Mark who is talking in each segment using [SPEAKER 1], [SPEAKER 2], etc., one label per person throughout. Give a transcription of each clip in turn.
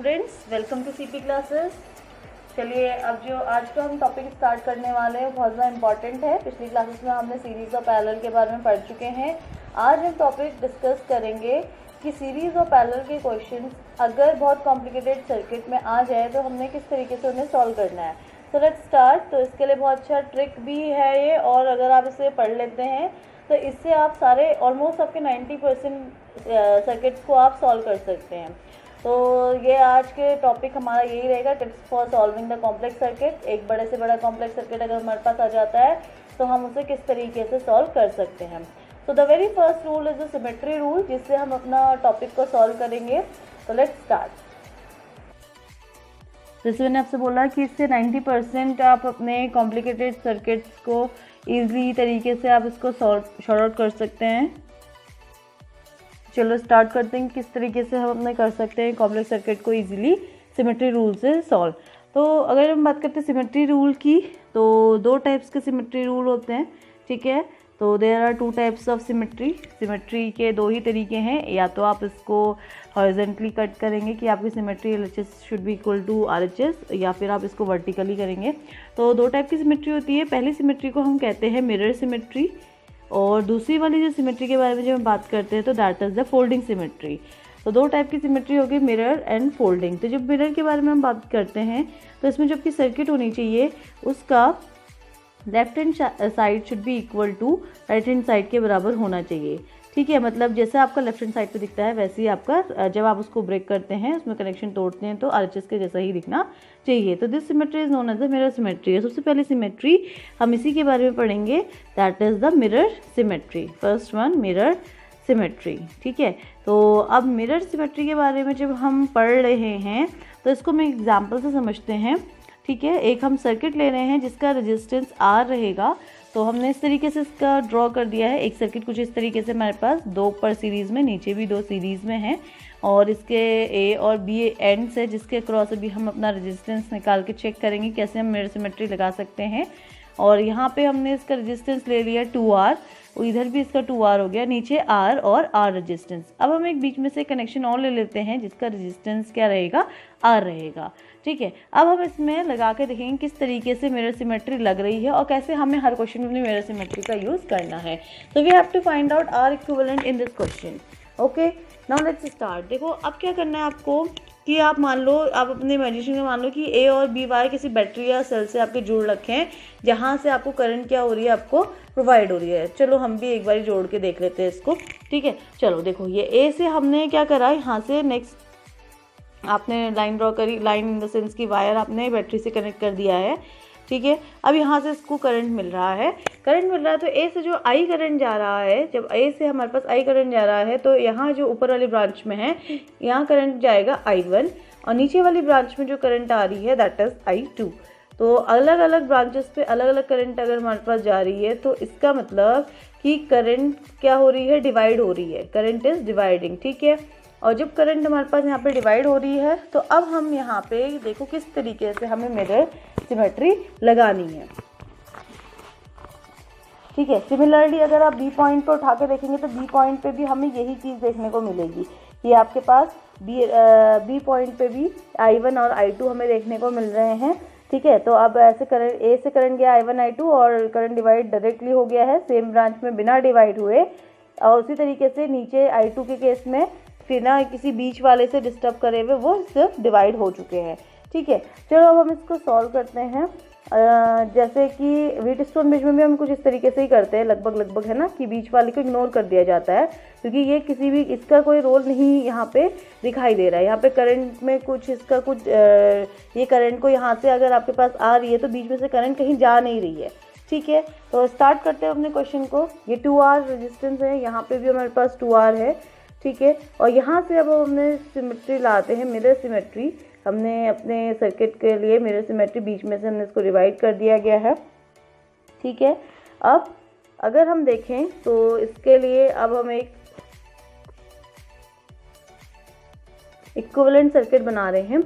[SPEAKER 1] Students, welcome to CP classes. चलिए अब जो आज का हम टॉपिक स्टार्ट करने वाले हैं बहुत ज़्यादा इंपॉर्टेंट है। पिछली क्लासेस में हमने सीरीज़ ऑफ पैरेलल के बारे में पढ़ चुके हैं। आज हम टॉपिक डिस्कस करेंगे कि सीरीज़ ऑफ पैरेलल के क्वेश्चंस अगर बहुत कॉम्प्लिकेटेड सर्किट में आ जाए तो हमने किस तरीके से उन्हें सॉल्व करना है। तो लेट्स स्टार्ट। तो इसके लिए बहुत अच्छा ट्रिक भी है ये, और अगर आप इसे पढ़ लेते हैं तो इससे आप सारे ऑलमोस्ट आपके 90% सर्किट्स को आप सॉल्व कर सकते हैं। तो ये आज के टॉपिक हमारा यही रहेगा, tips for solving the complex circuit. एक बड़े से बड़ा कॉम्प्लेक्स सर्किट अगर हमारे पास आ जाता है तो हम उसे किस तरीके से सॉल्व कर सकते हैं। तो the very first rule is the symmetry rule, जिससे हम अपना टॉपिक को सॉल्व करेंगे। तो लेट्स स्टार्ट। जैसे मैंने आपसे बोला कि इससे 90% आप अपने कॉम्प्लिकेटेड सर्किट्स को ईजिली तरीके से आप इसको सॉर्ट आउट कर सकते हैं। चलो स्टार्ट करते हैं किस तरीके से हम अपने कर सकते हैं कॉम्प्लेक्स सर्किट को इजीली सिमेट्री रूल से सॉल्व। तो अगर हम बात करते हैं सिमेट्री रूल की, तो दो टाइप्स के सिमेट्री रूल होते हैं, ठीक है। तो there are two types of symmetry के दो ही तरीके हैं। या तो आप इसको हॉरिजॉन्टली कट करेंगे कि आपकी symmetry LHS should be equal to RHS, या फिर आप इसको वर्टिकली करेंगे। तो दो टाइप की सिमेट्री होती है। पहली सिमेट्री को हम कहते हैं मिरर सिमेट्री, और दूसरी वाली जो सिमेट्री के बारे में जब हम बात करते हैं तो that is the folding symmetry. तो दो टाइप की सिमेट्री होगी, मिरर एंड फोल्डिंग। तो जब मिरर के बारे में हम बात करते हैं तो इसमें जो आपकी सर्किट होनी चाहिए उसका left hand side should be equal to right hand side के बराबर होना चाहिए, ठीक है। मतलब जैसे आपका लेफ्ट हैंड साइड पे दिखता है वैसे ही आपका जब आप उसको ब्रेक करते हैं, उसमें कनेक्शन तोड़ते हैं, तो RHS के जैसा ही दिखना चाहिए। तो this symmetry is known as the mirror symmetry. सबसे पहले सिमेट्री हम इसी के बारे में पढ़ेंगे, that is the mirror symmetry. First one mirror symmetry, ठीक है। तो अब मिरर सिमेट्री के बारे में जब हम पढ़ रहे हैं तो इसको मैं एग्जाम्पल से समझते हैं, ठीक है। एक हम सर्किट ले रहे हैं जिसका रेजिस्टेंस R रहेगा। तो हमने इस तरीके से इसका ड्रॉ कर दिया है। एक सर्किट कुछ इस तरीके से हमारे पास दो पर सीरीज़ में, नीचे भी दो सीरीज़ में हैं, और इसके A और B एंड्स है जिसके क्रॉस अभी हम अपना रेजिस्टेंस निकाल के चेक करेंगे कैसे हम मिरर सिमेट्री लगा सकते हैं। और यहाँ पे हमने इसका रेजिस्टेंस ले लिया 2R, इधर भी इसका 2R हो गया, नीचे R और R रेजिस्टेंस। अब हम एक बीच में से कनेक्शन और ले लेते हैं जिसका रेजिस्टेंस क्या रहेगा, R रहेगा, ठीक है। अब हम इसमें लगा के देखेंगे किस तरीके से मिरर सिमेट्री लग रही है और कैसे हमें हर क्वेश्चन में मिरर सिमेट्री का यूज़ करना है। तो we have to find out R equivalent in this question. Okay, now let's start. देखो अब क्या करना है आपको कि आप मान लो, आप अपने इमेजिनेशन में मान लो कि A और B वायर किसी बैटरी या सेल से आपके जोड़ रखे हैं, जहाँ से आपको करंट क्या हो रही है, आपको प्रोवाइड हो रही है। चलो हम भी एक बार जोड़ के देख लेते हैं इसको, ठीक है। चलो देखो ये A से हमने क्या करा, यहाँ से नेक्स्ट आपने लाइन ड्रॉ करी, लाइन इन द सेंस की वायर आपने बैटरी से कनेक्ट कर दिया है, ठीक है। अब यहाँ से इसको करंट मिल रहा है, तो A से जो I करंट जा रहा है, जब A से हमारे पास I करंट जा रहा है तो यहाँ जो ऊपर वाली ब्रांच में है यहाँ करंट जाएगा I1, और नीचे वाली ब्रांच में जो करंट आ रही है दैट इज़ I2। तो अलग अलग ब्रांचेस पे अलग अलग करंट अगर हमारे पास जा रही है तो इसका मतलब कि करंट क्या हो रही है, डिवाइड हो रही है, करंट इज़ डिवाइडिंग, ठीक है। और जब करंट हमारे पास यहाँ पे डिवाइड हो रही है तो अब हम यहाँ पे देखो किस तरीके से हमें मिरर सिमेट्री लगानी है, ठीक है। सिमिलरली अगर आप B पॉइंट पर उठा के देखेंगे तो B पॉइंट पे भी हमें यही चीज़ देखने को मिलेगी कि आपके पास B पॉइंट पे भी I1 और I2 हमें देखने को मिल रहे हैं, ठीक है। तो अब ऐसे करंट A से करंट गया I1 I2 और करंट डिवाइड डायरेक्टली हो गया है सेम ब्रांच में बिना डिवाइड हुए। और उसी तरीके से नीचे I2 के केस में फिर ना किसी बीच वाले से डिस्टर्ब करे हुए वो सिर्फ डिवाइड हो चुके हैं, ठीक है। चलो अब हम इसको सॉल्व करते हैं। जैसे कि व्हीटस्टोन ब्रिज में भी हम कुछ इस तरीके से ही करते हैं, लगभग है ना, कि बीच वाले को इग्नोर कर दिया जाता है क्योंकि ये किसी भी इसका कोई रोल नहीं यहाँ पे दिखाई दे रहा है। यहाँ पे करंट में कुछ इसका कुछ ये करंट को यहाँ से अगर आपके पास आ रही है तो बीच में से करंट कहीं जा नहीं रही है, ठीक है। तो स्टार्ट करते हैं अपने क्वेश्चन को। ये 2R रेजिस्टेंस है, यहाँ पे भी हमारे पास 2R है, ठीक है। और यहाँ से अब हमने सिमेट्री लाते हैं, मिरर सिमेट्री। हमने अपने सर्किट के लिए मिरर सिमेट्री बीच में से हमने इसको डिवाइड कर दिया गया है, ठीक है। अब अगर हम देखें तो इसके लिए अब हम एक इक्विवेलेंट सर्किट बना रहे हैं,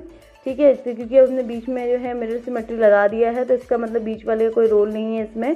[SPEAKER 1] ठीक है। क्योंकि हमने बीच में जो है मिरर सिमेट्री लगा दिया है तो इसका मतलब बीच वाले का कोई रोल नहीं है इसमें,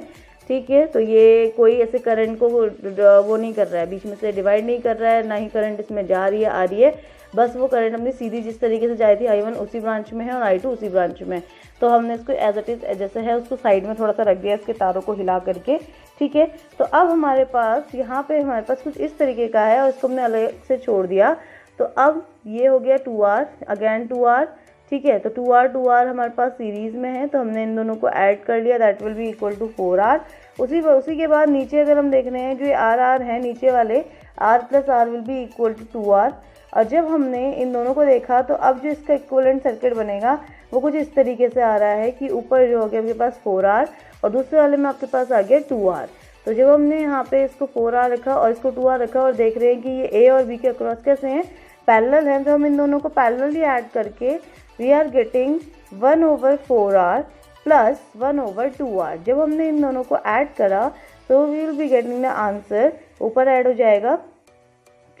[SPEAKER 1] ठीक है। तो ये कोई ऐसे करंट को वो नहीं कर रहा है, बीच में से डिवाइड नहीं कर रहा है, ना ही करंट इसमें जा रही है आ रही है, बस वो करंट अपनी सीधी जिस तरीके से जाती थी I1 उसी ब्रांच में है और I2 उसी ब्रांच में। तो हमने इसको एज इट इज़ जैसे है उसको साइड में थोड़ा सा रख दिया इसके तारों को हिला करके, ठीक है। तो अब हमारे पास यहाँ पे हमारे पास कुछ इस तरीके का है और इसको हमने अलग से छोड़ दिया। तो अब ये हो गया 2R, अगेन 2R, ठीक है। तो 2R हमारे पास सीरीज़ में है, तो हमने इन दोनों को ऐड कर लिया, that will be equal to 4R। उसी के बाद नीचे अगर हम देख रहे हैं जो ये R है नीचे वाले, R plus R will be equal to 2R। और जब हमने इन दोनों को देखा तो अब जो इसका इक्विवेलेंट सर्किट बनेगा वो कुछ इस तरीके से आ रहा है कि ऊपर जो हो गया आपके पास 4R और दूसरे वाले में आपके पास आ गया 2R। तो जब हमने यहाँ पे इसको 4R रखा और इसको 2R रखा और देख रहे हैं कि ये A और B के अक्रॉस कैसे हैं, पैरेलल हैं, तो हम इन दोनों को पैरेलली ऐड करके we are getting 1/4R plus 1/2R। जब हमने इन दोनों को ऐड करा तो we will be getting the answer, ऊपर ऐड हो जाएगा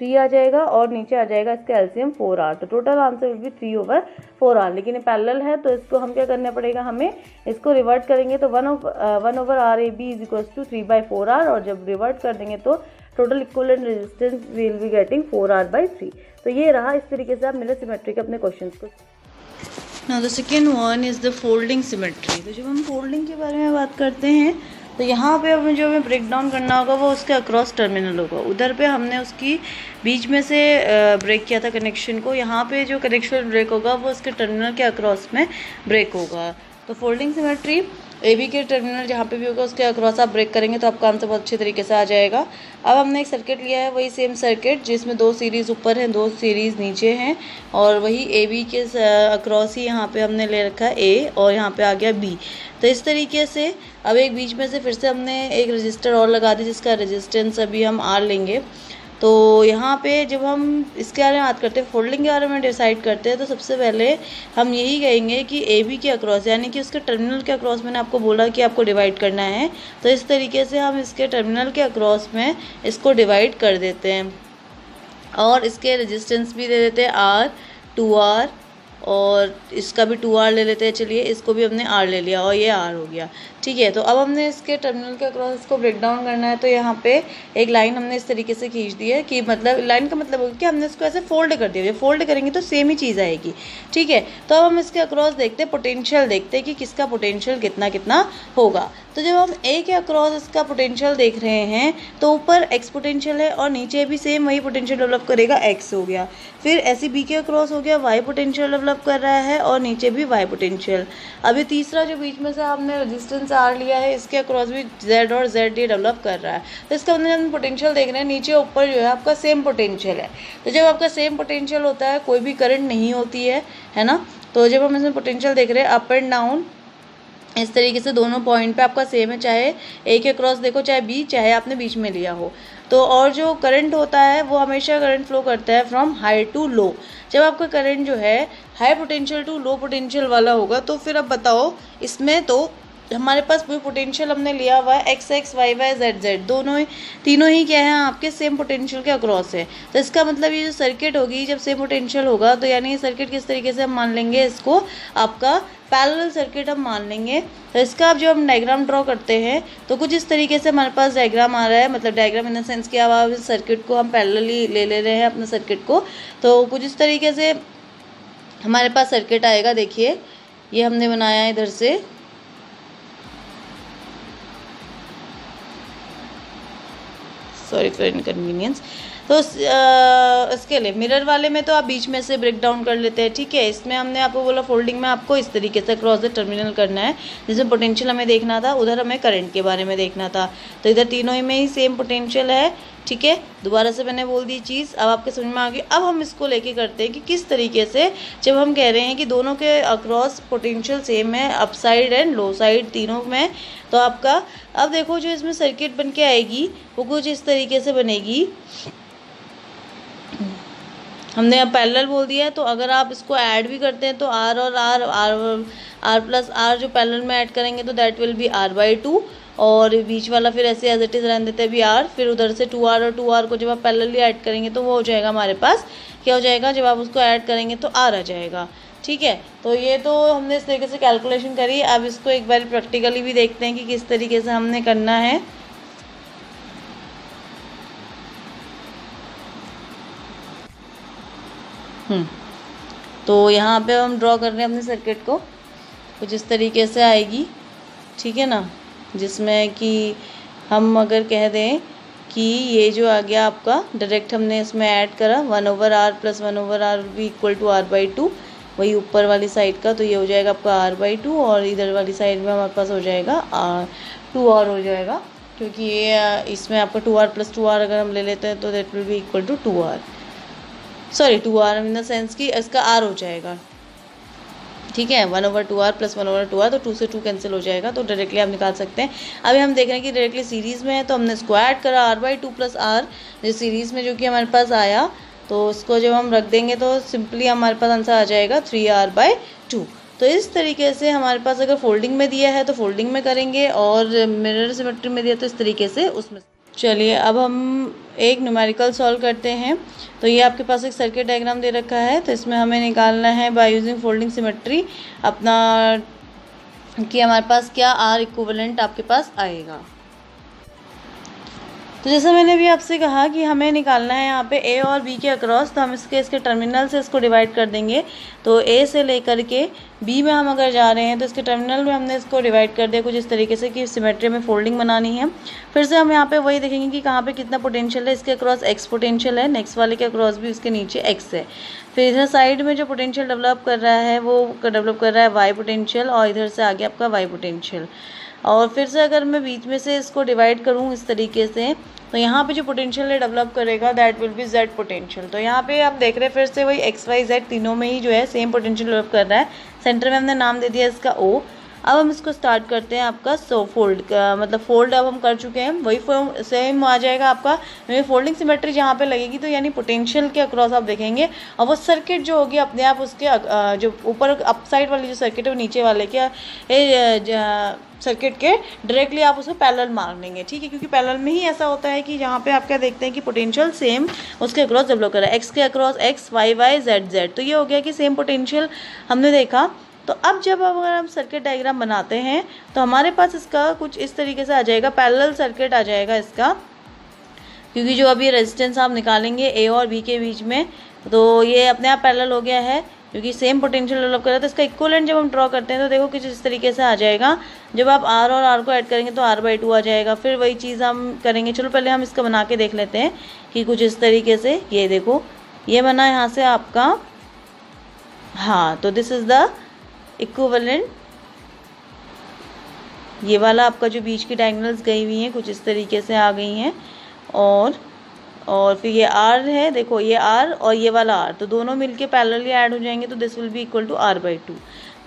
[SPEAKER 1] 3 आ जाएगा और नीचे आ जाएगा इसका एलसीएम 4R। तो total answer will be 3/4R। लेकिन ये पैरेलल है तो इसको हम क्या करना पड़ेगा, हमें इसको रिवर्ट करेंगे तो 1/RAB is equal to 3/4R और जब रिवर्ट कर देंगे तो total equivalent resistance will be getting 4R/3। तो ये रहा, इस तरीके से आप मिरर सिमेट्री के अपने क्वेश्चन को। Now the second one is the folding symmetry. तो जब हम फोल्डिंग के बारे में बात करते हैं तो यहाँ पे हमें ब्रेक डाउन करना होगा वो उसके अक्रॉस टर्मिनल होगा। उधर पे हमने उसकी बीच में से ब्रेक किया था कनेक्शन को, यहाँ पे जो कनेक्शन ब्रेक होगा वो उसके टर्मिनल के अक्रॉस में ब्रेक होगा। तो फोल्डिंग सिमेट्री AB के टर्मिनल जहाँ पे भी होगा उसके अक्रॉस आप ब्रेक करेंगे तो आपका आंसर बहुत अच्छे तरीके से आ जाएगा। अब हमने एक सर्किट लिया है, वही सेम सर्किट जिसमें 2 सीरीज़ ऊपर हैं 2 सीरीज़ नीचे हैं और वही AB के अक्रॉस ही यहाँ पे हमने ले रखा है A और यहाँ पे आ गया B। तो इस तरीके से अब एक बीच में से फिर से हमने एक रजिस्टर और लगा दी जिसका रेजिस्टेंस अभी हम R लेंगे। तो यहाँ पे जब हम इसके बारे में बात करते हैं, फोल्डिंग के बारे में डिसाइड करते हैं, तो सबसे पहले हम यही कहेंगे कि AB के अक्रॉस यानी कि उसके टर्मिनल के अक्रॉस मैंने आपको बोला कि आपको डिवाइड करना है, तो इस तरीके से हम इसके टर्मिनल के अक्रॉस में इसको डिवाइड कर देते हैं और इसके रेजिस्टेंस भी दे देते हैं R, 2R और इसका भी 2R ले लेते हैं। चलिए इसको भी हमने R ले लिया और ये R हो गया, ठीक है। तो अब हमने इसके टर्मिनल के अक्रॉस इसको ब्रेक डाउन करना है, तो यहाँ पे एक लाइन हमने इस तरीके से खींच दी है कि मतलब लाइन का मतलब होगा कि हमने इसको ऐसे फोल्ड कर दिया। फोल्ड करेंगे तो सेम ही चीज़ आएगी, ठीक है। तो अब हम इसके अक्रॉस देखते हैं, पोटेंशियल देखते हैं कि किसका पोटेंशियल कितना कितना होगा। तो जब हम A के अक्रॉस इसका पोटेंशियल देख रहे हैं तो ऊपर X पोटेंशियल है और नीचे भी सेम वही पोटेंशियल डेवलप करेगा, X हो गया। फिर ऐसे B के अक्रॉस हो गया, Y पोटेंशियल डेवलप कर रहा है और नीचे भी Y पोटेंशियल। अभी तीसरा जो बीच में से हमने रेजिस्टेंस R लिया है इसके अक्रॉस भी Z और ZD डेवलप कर रहा है। तो इसका मतलब हम पोटेंशियल देख रहे हैं, नीचे ऊपर जो है आपका सेम पोटेंशियल है। तो जब आपका सेम पोटेंशियल होता है कोई भी करंट नहीं होती है ना। तो जब हम इसमें पोटेंशियल देख रहे हैं अप एंड डाउन इस तरीके से दोनों पॉइंट पे आपका सेम है, चाहे A के क्रॉस देखो चाहे B, चाहे आपने बीच में लिया हो। तो और जो करंट होता है वो हमेशा करंट फ्लो करता है फ्रॉम हाई टू लो। जब आपका करंट जो है high potential to low potential वाला होगा तो फिर अब बताओ इसमें तो हमारे पास कोई पोटेंशियल हमने लिया हुआ है X X Y Y Z Z, तीनों ही क्या है आपके सेम पोटेंशियल के अक्रॉस है। तो इसका मतलब ये जो सर्किट होगी जब सेम पोटेंशियल होगा तो यानी ये सर्किट किस तरीके से हम मान लेंगे, इसको आपका पैरेलल सर्किट हम मान लेंगे। तो इसका अब जब हम डायग्राम ड्रॉ करते हैं तो कुछ इस तरीके से हमारे पास डायग्राम आ रहा है, मतलब डायग्राम इन द सेंस कि अब इस सर्किट को हम पैरेलली ले रहे हैं अपने सर्किट को। तो कुछ इस तरीके से हमारे पास सर्किट आएगा। देखिए ये हमने बनाया है इधर से, सॉरी फॉर इनकन्वीनियंस। तो इसके लिए मिरर वाले में तो आप बीच में से ब्रेक डाउन कर लेते हैं, ठीक है। इसमें हमने आपको बोला फोल्डिंग में आपको इस तरीके से क्रॉस द टर्मिनल करना है, जिसमें पोटेंशियल हमें देखना था, उधर हमें करंट के बारे में देखना था। तो इधर तीनों ही में ही सेम पोटेंशियल है, ठीक है। दोबारा से मैंने बोल दी चीज़, अब आपके समझ में आ गई। अब हम इसको लेके करते हैं कि किस तरीके से जब हम कह रहे हैं कि दोनों के अक्रॉस पोटेंशियल सेम है, up side and low side तीनों में, तो आपका अब देखो जो इसमें सर्किट बन के आएगी वो कुछ इस तरीके से बनेगी। हमने अब पैरेलल बोल दिया है, तो अगर आप इसको ऐड भी करते हैं तो R और R प्लस R जो पैरेलल में ऐड करेंगे तो दैट विल बी R/2, और बीच वाला फिर ऐसे एज इट इज़ रहने देते हैं भी आर, फिर उधर से 2r और 2r को जब आप पैरेलली ऐड करेंगे तो वो हो जाएगा हमारे पास, क्या हो जाएगा, जब आप उसको ऐड करेंगे तो r आ जाएगा। ठीक है, तो ये तो हमने इस तरीके से कैलकुलेशन करी। अब इसको एक बार प्रैक्टिकली भी देखते हैं कि किस तरीके से हमने करना है। तो यहाँ पे हम ड्रॉ कर रहे हैं अपने सर्किट को, कुछ इस तरीके से आएगी, ठीक है ना, जिसमें कि हम अगर कह दें कि ये जो आ गया आपका डायरेक्ट हमने इसमें ऐड करा 1/r plus 1/r will be equal to r/2, वही ऊपर वाली साइड का, तो ये हो जाएगा आपका r/2 और इधर वाली साइड में हमारे पास हो जाएगा 2r हो जाएगा, क्योंकि ये इसमें आपका 2r प्लस 2r अगर हम ले लेते हैं तो that will be equal to 2r, sorry 2r in the sense कि इसका r हो जाएगा। ठीक है, 1/2r प्लस 1/2r, तो 2 से 2 कैंसिल हो जाएगा, तो डायरेक्टली आप निकाल सकते हैं। अभी हम देख रहे हैं कि डायरेक्टली सीरीज़ में है, तो हमने इसको ऐड करा r/2 प्लस r, जो सीरीज़ में जो कि हमारे पास आया, तो उसको जब हम रख देंगे तो सिंपली हमारे पास आंसर आ जाएगा 3r/2। तो इस तरीके से हमारे पास अगर फोल्डिंग में दिया है तो फोल्डिंग में करेंगे, और मिरर सिमेट्री में दिया तो इस तरीके से उसमें। चलिए अब हम एक न्यूमेरिकल सॉल्व करते हैं। तो ये आपके पास एक सर्किट डायग्राम दे रखा है, तो इसमें हमें निकालना है बाय यूजिंग फोल्डिंग सिमेट्री अपना कि हमारे पास क्या आर इक्विवेलेंट आपके पास आएगा। तो जैसा मैंने भी आपसे कहा कि हमें निकालना है यहाँ पे ए और बी के अक्रॉस, तो हम इसके टर्मिनल से इसको डिवाइड कर देंगे। तो ए से लेकर के बी में हम अगर जा रहे हैं तो इसके टर्मिनल में हमने इसको डिवाइड कर दिया कुछ इस तरीके से कि सिमेट्री में फोल्डिंग बनानी है। फिर से हम यहाँ पे वही देखेंगे कि कहाँ पे कितना पोटेंशियल है, इसके अक्रॉस एक्स पोटेंशियल है, नेक्स्ट वाले के अक्रॉस भी उसके नीचे एक्स है। फिर इधर साइड में जो पोटेंशियल डेवलप कर रहा है वो डेवलप कर रहा है वाई पोटेंशियल, और इधर से आगे आपका वाई पोटेंशियल। और फिर से अगर मैं बीच में से इसको डिवाइड करूँ इस तरीके से, तो यहाँ पे जो पोटेंशियल है डेवलप करेगा that will B Z potential. तो यहाँ पे आप देख रहे हैं फिर से वही एक्स वाई जेड तीनों में ही जो है सेम पोटेंशियल डेवलप कर रहा है। सेंटर में हमने नाम दे दिया इसका ओ। अब हम इसको स्टार्ट करते हैं आपका फोल्ड का, मतलब फोल्ड अब हम कर चुके हैं, वही सेम आ जाएगा आपका फोल्डिंग सिमेट्री जहाँ पे लगेगी, तो यानी पोटेंशियल के अक्रॉस आप देखेंगे, और वो सर्किट जो होगी अपने आप उसके जो ऊपर अप साइड वाली जो सर्किट है वो नीचे वाले के सर्किट के डायरेक्टली आप उसमें पैरेलल मार लेंगे। ठीक है, क्योंकि पैरेलल में ही ऐसा होता है कि यहाँ पे आप क्या देखते हैं कि पोटेंशियल सेम उसके अक्रॉस डेवलप कर रहा है, एक्स के across X, Y Y, Z Z. तो ये हो गया कि सेम पोटेंशियल हमने देखा। तो अब जब अगर हम सर्किट डायग्राम बनाते हैं तो हमारे पास इसका कुछ इस तरीके से आ जाएगा, पैरेलल सर्किट आ जाएगा इसका, क्योंकि जो अभी रेजिस्टेंस आप निकालेंगे ए और बी के बीच में, तो ये अपने आप पैरेलल हो गया है क्योंकि सेम पोटेंशियल डेवलप कर रहा है। तो इसका इक्विवेलेंट जब हम ड्रॉ करते हैं तो देखो कुछ इस तरीके से आ जाएगा। जब आप आर और आर को ऐड करेंगे तो r/2 आ जाएगा। फिर वही चीज़ हम करेंगे, चलो पहले हम इसका बना के देख लेते हैं कि कुछ इस तरीके से, ये देखो ये बना यहाँ से आपका, हाँ, तो दिस इज़ द इक्विवेलेंट। ये वाला आपका जो बीच की डायगोनल्स गई हुई हैं कुछ इस तरीके से आ गई हैं, और फिर ये r है, देखो ये r और ये वाला r, तो दोनों मिलके पैरेलली ऐड हो जाएंगे, तो this will be equal to r/2।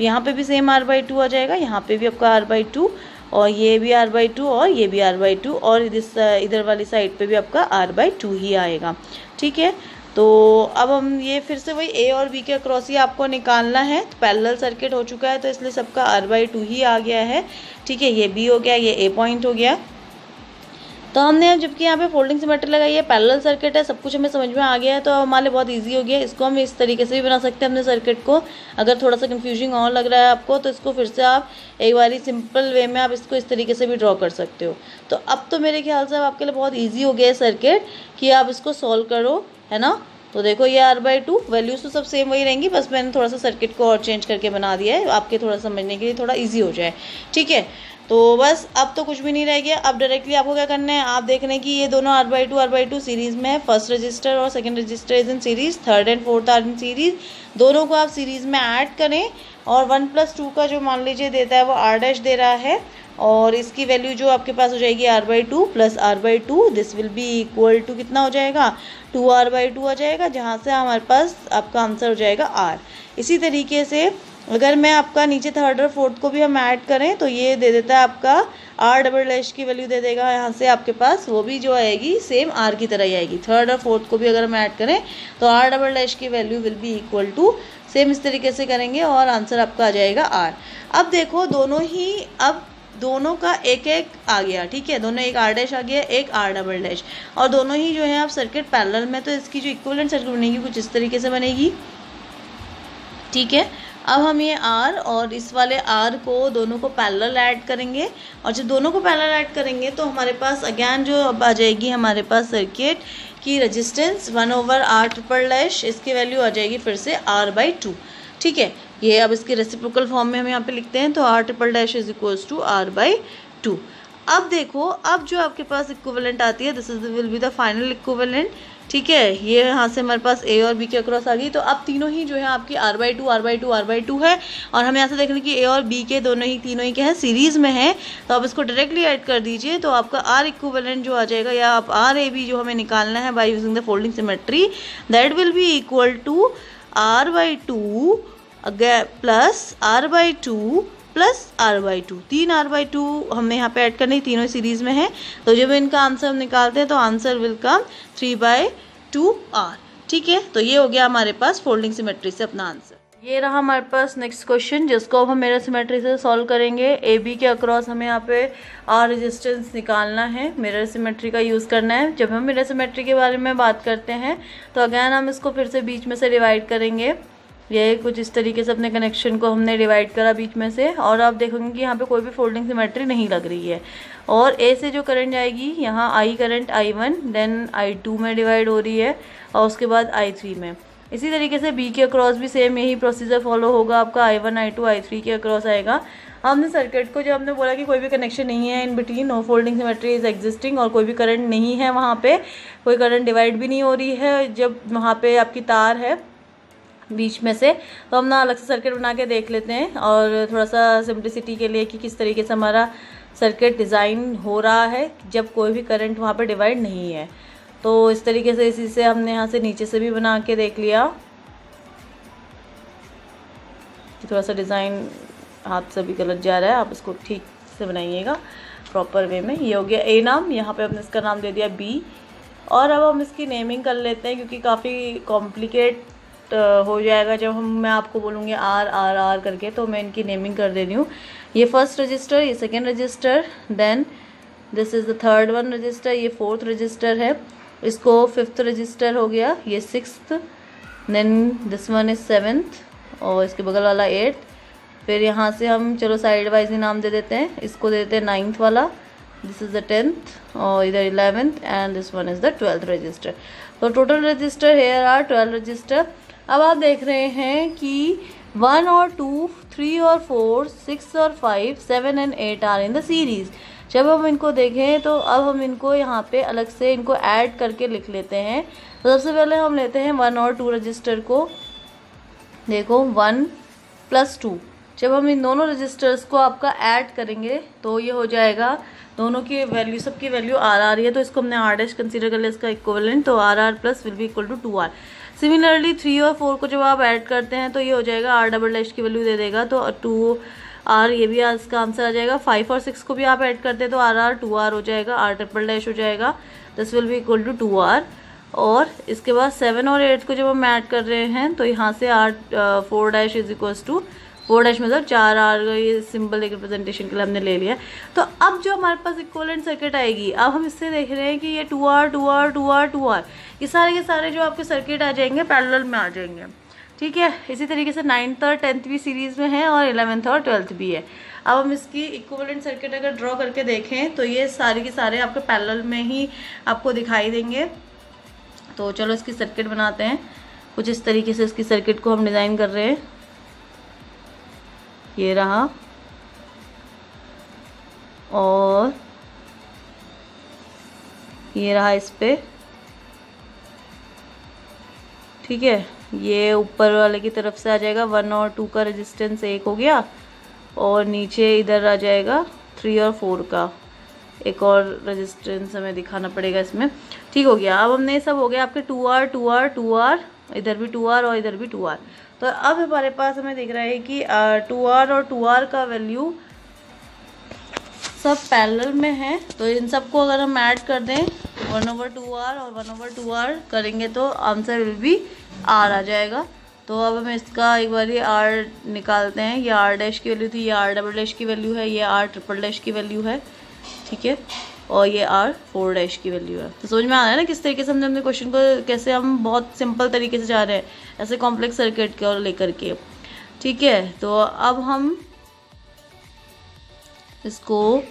[SPEAKER 1] यहाँ पे भी सेम r/2 आ जाएगा, यहाँ पे भी आपका r/2, और ये भी r/2 और ये भी r/2, और इधर वाली साइड पे भी आपका r/2 ही आएगा। ठीक है, तो अब हम ये फिर से वही ए और बी के अक्रॉस ही आपको निकालना है। तो पैरेलल सर्किट हो चुका है तो इसलिए सबका r/2 ही आ गया है। ठीक है, ये बी हो गया, ये ए पॉइंट हो गया। तो हमने अब जबकि यहाँ पे फोल्डिंग सिमेट्री लगाई है, पैरेलल सर्किट है, सब कुछ हमें समझ में आ गया है, तो हमारे लिए बहुत इजी हो गया। इसको हम इस तरीके से भी बना सकते हैं अपने सर्किट को। अगर थोड़ा सा कंफ्यूजिंग और लग रहा है आपको तो इसको फिर से आप एक बारी सिंपल वे में आप इसको इस तरीके से भी ड्रॉ कर सकते हो। तो अब तो मेरे ख्याल से आपके लिए बहुत ईजी हो गया है सर्किट कि आप इसको सॉल्व करो, है ना। तो देखो ये r/2 वैल्यूज तो सब सेम वही रहेंगी, बस मैंने थोड़ा सा सर्किट को और चेंज करके बना दिया है आपके थोड़ा समझने के लिए, थोड़ा इजी हो जाए। ठीक है, तो बस अब तो कुछ भी नहीं रह गया। अब डायरेक्टली आपको क्या करना है, आप देख रहे हैं कि ये दोनों r/2 सीरीज़ में है, फर्स्ट रजिस्टर और second register is in series, third and fourth are in series. दोनों को आप सीरीज़ में ऐड करें, और 1+2 का जो मान लीजिए देता है वो r' दे रहा है, और इसकी वैल्यू जो आपके पास हो जाएगी r/2 plus r/2, this will be equal to कितना हो जाएगा, 2r/2 आ जाएगा, जहाँ से हमारे पास आपका आंसर हो जाएगा r। इसी तरीके से अगर मैं आपका नीचे थर्ड और फोर्थ को भी हम ऐड करें तो ये दे देता है आपका r" की वैल्यू दे देगा यहाँ से आपके पास, वो भी जो आएगी सेम r की तरह ही आएगी। थर्ड और फोर्थ को भी अगर हम ऐड करें तो r" की value will be equal to, same इस तरीके से करेंगे और आंसर आपका आ जाएगा r। अब देखो दोनों ही अब
[SPEAKER 2] दोनों का एक एक आ गया, ठीक है, दोनों एक आर डैश आ गया, एक आर डबल डैश, और दोनों ही जो है आप सर्किट पैरेलल में, तो इसकी जो इक्विवेलेंट सर्किट बनेगी कुछ इस तरीके से बनेगी, ठीक है। अब हम ये R और इस वाले R को दोनों को पैरेलल ऐड करेंगे, और जब दोनों को पैरेलल ऐड करेंगे तो हमारे पास अगेन जो अब आ जाएगी हमारे पास सर्किट की रेजिस्टेंस 1/R ट्रिपल डैश, इसकी वैल्यू आ जाएगी फिर से R/2, ठीक है। ये अब इसके रेसिप्रोकल फॉर्म में हम यहाँ पे लिखते हैं, तो R triple dash is equals to R/2। अब देखो, अब जो आपके पास इक्विवेलेंट आती है, this is will be the final equivalent, ठीक है। ये यहाँ से हमारे पास A और B के अक्रॉस आ गई, तो अब तीनों ही जो है आपकी R/2 R/2 R/2 है, और हमें यहाँ से देखने कि A और B के दोनों ही तीनों ही क्या है, सीरीज़ में है, तो आप इसको डायरेक्टली ऐड कर दीजिए, तो आपका R इक्विवेलेंट जो आ जाएगा, या आप RAB जो हमें निकालना है by using the folding symmetry, that will be equal to R/2 plus R/2 plus R/2, 3 R/2 हमने यहाँ पे ऐड करनी, तीनों सीरीज़ में है, तो जब इनका आंसर हम निकालते हैं तो आंसर विल कम 3/2R, ठीक है। तो ये हो गया हमारे पास फोल्डिंग सिमेट्री से अपना आंसर। ये रहा हमारे पास नेक्स्ट क्वेश्चन, जिसको अब हम मिरर सिमेट्री से सॉल्व करेंगे। AB के अक्रॉस हमें यहाँ पे R रेजिस्टेंस निकालना है, मिरर सिमेट्री का यूज़ करना है। जब हम मिरर सिमेट्री के बारे में बात करते हैं तो अगैन हम इसको फिर से बीच में से डिवाइड करेंगे। ये कुछ इस तरीके से अपने कनेक्शन को हमने डिवाइड करा बीच में से, और आप देखोगे कि यहाँ पे कोई भी फोल्डिंग सिमेट्री नहीं लग रही है, और A से जो करंट जाएगी यहाँ I current I1 then I2 में डिवाइड हो रही है, और उसके बाद I3 में। इसी तरीके से B के अक्रॉस भी सेम यही प्रोसीजर फॉलो होगा, आपका I1 I2 I3 के अक्रॉस आएगा। हमने सर्किट को, जब हमने बोला कि कोई भी कनेक्शन नहीं है in between, no folding symmetry is existing, और कोई भी करंट नहीं है वहाँ पे, कोई करंट डिवाइड भी नहीं हो रही है, जब वहाँ पे आपकी तार है बीच में से, तो हम ना अलग से सर्किट बना के देख लेते हैं, और थोड़ा सा सिंप्लिसिटी के लिए कि किस तरीके से हमारा सर्किट डिज़ाइन हो रहा है जब कोई भी करंट वहाँ पे डिवाइड नहीं है। तो इस तरीके से इसी से हमने यहाँ से नीचे से भी बना के देख लिया, थोड़ा सा डिज़ाइन हाथ से भी गलत जा रहा है, आप इसको ठीक से बनाइएगा प्रॉपर वे में। ये हो गया A नाम, यहाँ पे हमने इसका नाम दे दिया B, और अब हम इसकी नेमिंग कर लेते हैं, क्योंकि काफ़ी कॉम्प्लिकेट हो जाएगा जब मैं आपको बोलूँगी R R R करके, तो मैं इनकी नेमिंग कर दे रही हूँ। ये फर्स्ट रजिस्टर, ये second register, then this is the third one register, ये फोर्थ रजिस्टर है, इसको फिफ्थ रजिस्टर हो गया, ये sixth, then this one is seventh, और इसके बगल वाला एट्थ। फिर यहाँ से हम चलो साइड वाइज ही नाम दे देते हैं, इसको दे देते हैं नाइन्थ वाला, दिस इज़ द 10th, और इधर 11th, and this one is the 12th register. तो total register here are 12 register. अब आप देख रहे हैं कि 1 और 2, 3 और 4, 6 और 5, 7 and 8 are in the series. जब हम इनको देखें तो अब हम इनको यहाँ पे अलग से इनको ऐड करके लिख लेते हैं। तो सबसे पहले हम लेते हैं 1 और 2 रजिस्टर को, देखो 1 + 2, जब हम इन दोनों रजिस्टर्स को आपका ऐड करेंगे तो ये हो जाएगा, दोनों की वैल्यू, सबकी वैल्यू R आ रही है, तो इसको हमने R डैश कंसीडर कर लिया इसका इक्विवेलेंट, तो R R plus will be equal to 2R। Similarly 3 और 4 को जब आप ऐड करते हैं तो ये हो जाएगा R डबल डैश की वैल्यू दे देगा, तो 2R, ये भी इसका आंसर आ जाएगा। 5 और 6 को भी आप ऐड करते हैं तो R R 2R हो जाएगा, R ट्रिपल डैश हो जाएगा, this will be equal to 2R। और इसके बाद 7 और 8 को जब हम ऐड कर रहे हैं तो यहाँ से R 4 dash is equals to 4 dash मतलब 4R, ये सिंबल एक रिप्रेजेंटेशन के लिए हमने ले लिया। तो अब जो हमारे पास इक्विवेलेंट सर्किट आएगी, अब हम इससे देख रहे हैं कि ये 2R 2R 2R 2R, ये सारे के सारे जो आपके सर्किट आ जाएंगे पैरेलल में आ जाएंगे, ठीक है। इसी तरीके से 9th और 10th भी सीरीज़ में है, और 11th और 12th भी है। अब हम इसकी इक्विवेलेंट सर्किट अगर ड्रॉ करके देखें तो ये सारे के सारे आपके पैरेलल में ही आपको दिखाई देंगे। तो चलो इसकी सर्किट बनाते हैं, कुछ इस तरीके से इसकी सर्किट को हम डिज़ाइन कर रहे हैं। ये रहा, और ये रहा इस पे, ठीक है। ये ऊपर वाले की तरफ से आ जाएगा 1 और 2 का रेजिस्टेंस 1 हो गया, और नीचे इधर आ जाएगा 3 और 4 का एक और रेजिस्टेंस हमें दिखाना पड़ेगा इसमें, ठीक हो गया। अब हमने सब हो गया आपके 2R 2R 2R, इधर भी 2R और इधर भी 2R। तो अब हमारे पास हमें दिख रहा है कि 2R और 2R का वैल्यू सब पैरेलल में है, तो इन सबको अगर हम ऐड कर दें 1/2R और 1/2R करेंगे तो आंसर विल बी R आ जाएगा। तो अब हम इसका एक बार आर निकालते हैं। ये आर डैश की वैल्यू थी, ये आर डबल डैश की वैल्यू है, ये आर ट्रिपल डैश की वैल्यू है, ठीक है, और ये आर फोर डैश की वैल्यू है। तो समझ में आ रहा है ना किस तरीके से हमने अपने क्वेश्चन को, कैसे हम बहुत सिंपल तरीके से जा रहे हैं ऐसे कॉम्प्लेक्स सर्किट को लेकर के, ठीक है। तो अब हम इसको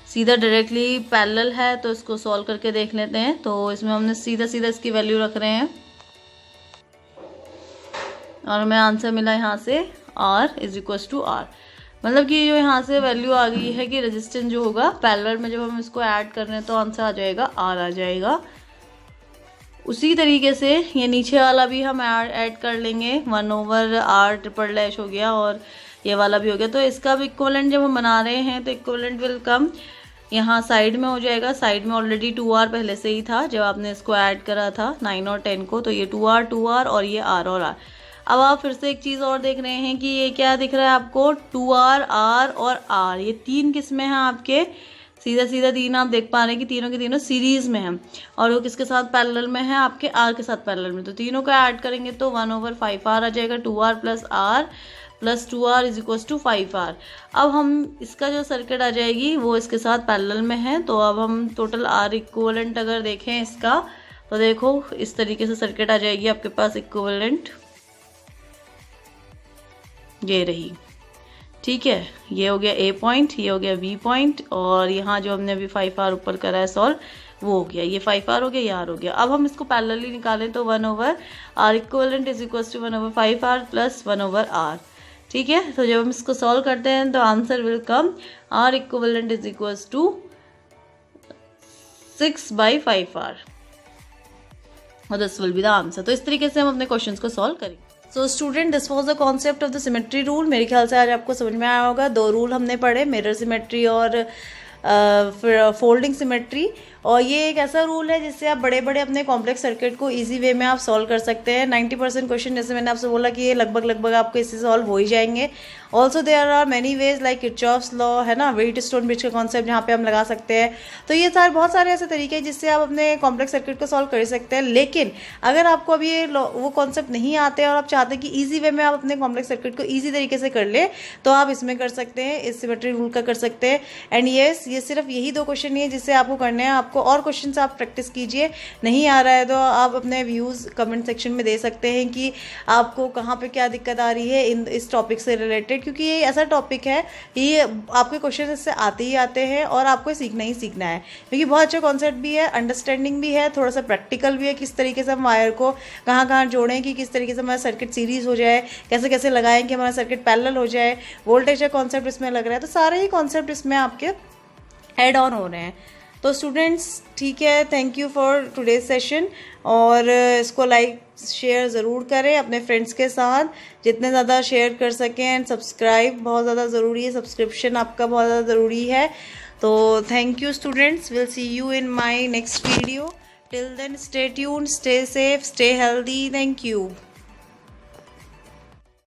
[SPEAKER 2] सीधा डायरेक्टली पैरेलल है तो इसको सॉल्व करके देख लेते हैं। तो इसमें हमने सीधा सीधा इसकी वैल्यू रख रहे हैं और हमें आंसर मिला यहाँ से R is equal to R, मतलब कि जो यहाँ से वैल्यू आ गई है कि रेजिस्टेंस जो होगा पैरेलल में जब हम इसको ऐड कर रहे हैं तो आंसर आ जाएगा R आ जाएगा। उसी तरीके से ये नीचे वाला भी हम ऐड कर लेंगे, 1/R ट्रिपल डैश हो गया और ये वाला भी हो गया। तो इसका भी इक्विवेलेंट जब हम बना रहे हैं तो इक्विवेलेंट विल कम यहाँ साइड में हो जाएगा। साइड में ऑलरेडी 2R पहले से ही था जब आपने इसको ऐड करा था 9 और 10 को, तो ये 2R और ये R और R। अब आप फिर से एक चीज़ और देख रहे हैं कि ये क्या दिख रहा है आपको, 2R, R और R, ये तीन किस्में हैं आपके, सीधा सीधा तीन आप देख पा रहे हैं कि तीनों के तीनों सीरीज़ में हैं और वो किसके साथ पैरेलल में है, आपके R के साथ पैरेलल में। तो तीनों को ऐड करेंगे तो 1/5R आ जाएगा, 2R plus R plus 2R is equal to 5R। अब हम इसका जो सर्किट आ जाएगी वो इसके साथ पैरेलल में है। तो अब हम टोटल R इक्विवेलेंट अगर देखें इसका तो देखो इस तरीके से सर्किट आ जाएगी आपके पास इक्विवेलेंट, ये रही, ठीक है। ये हो गया A पॉइंट, ये हो गया B पॉइंट और यहाँ जो हमने अभी 5R ऊपर करा है सॉल्व वो हो गया, ये 5R हो गया, ये R हो गया। अब हम इसको पैरेलली निकालें तो 1/R equivalent is equal to 1/5R plus 1/R, ठीक है। तो जब हम इसको सॉल्व करते हैं तो answer will come R equivalent is equal to 6/5R और this will be the answer. तो इस तरीके से हम अपने क्वेश्चंस को सॉल्व करेंगे। So student, this was the concept of the symmetry rule. मेरे ख्याल से आज आपको समझ में आया होगा। दो रूल हमने पढ़े, मिरर सिमेट्री और फिर फोल्डिंग सिमेट्री, और ये एक ऐसा रूल है जिससे आप बड़े बड़े अपने कॉम्प्लेक्स सर्किट को इजी वे में आप सॉल्व कर सकते हैं। 90% क्वेश्चन, जैसे मैंने आपसे बोला कि ये लगभग आपको इससे सॉल्व हो ही जाएंगे। Also there are many ways like Kirchhoff's law, है ना, व्हीटस्टोन ब्रिज का कॉन्सेप्ट जहाँ पे हम लगा सकते हैं। तो ये बहुत सारे ऐसे तरीके हैं जिससे आप अपने कॉम्प्लेक्स सर्किट को सॉल्व कर सकते हैं। लेकिन अगर आपको अभी ये वो कॉन्सेप्ट नहीं आते और आप चाहते हैं कि ईजी वे में आप अपने कॉम्प्लेक्स सर्किट को ईजी तरीके से कर ले, तो आप इसमें कर सकते हैं, इस सिमेट्री रूल का कर सकते हैं। एंड येस, ये सिर्फ यही दो क्वेश्चन नहीं है जिससे आपको करने हैं, आपको और क्वेश्चन आप प्रैक्टिस कीजिए। नहीं आ रहा है तो आप अपने व्यूज़ कमेंट सेक्शन में दे सकते हैं कि आपको कहाँ पे क्या दिक्कत आ रही है इस टॉपिक से रिलेटेड, क्योंकि ये ऐसा टॉपिक है, ये आपके क्वेश्चन इससे आते ही आते हैं और आपको सीखना ही सीखना है, क्योंकि बहुत अच्छा कॉन्सेप्ट भी है, अंडरस्टैंडिंग भी है, थोड़ा सा प्रैक्टिकल भी है, किस तरीके से हम वायर को कहाँ कहाँ जोड़ें कि किस तरीके से हमारा सर्किट सीरीज हो जाए, कैसे कैसे लगाएं कि हमारा सर्किट पैरेलल हो जाए, वोल्टेज का कॉन्सेप्ट इसमें लग रहा है। तो सारे ही कॉन्सेप्ट इसमें आपके एड ऑन हो रहे हैं। तो स्टूडेंट्स, ठीक है, thank you for today's session, और इसको लाइक शेयर ज़रूर करें अपने फ्रेंड्स के साथ, जितने ज़्यादा शेयर कर सकें। एंड सब्सक्राइब बहुत ज़्यादा ज़रूरी है, सब्सक्रिप्शन आपका बहुत ज़्यादा ज़रूरी है। तो thank you students, will see you in my next video. Till then stay tuned, stay safe, stay healthy, thank you.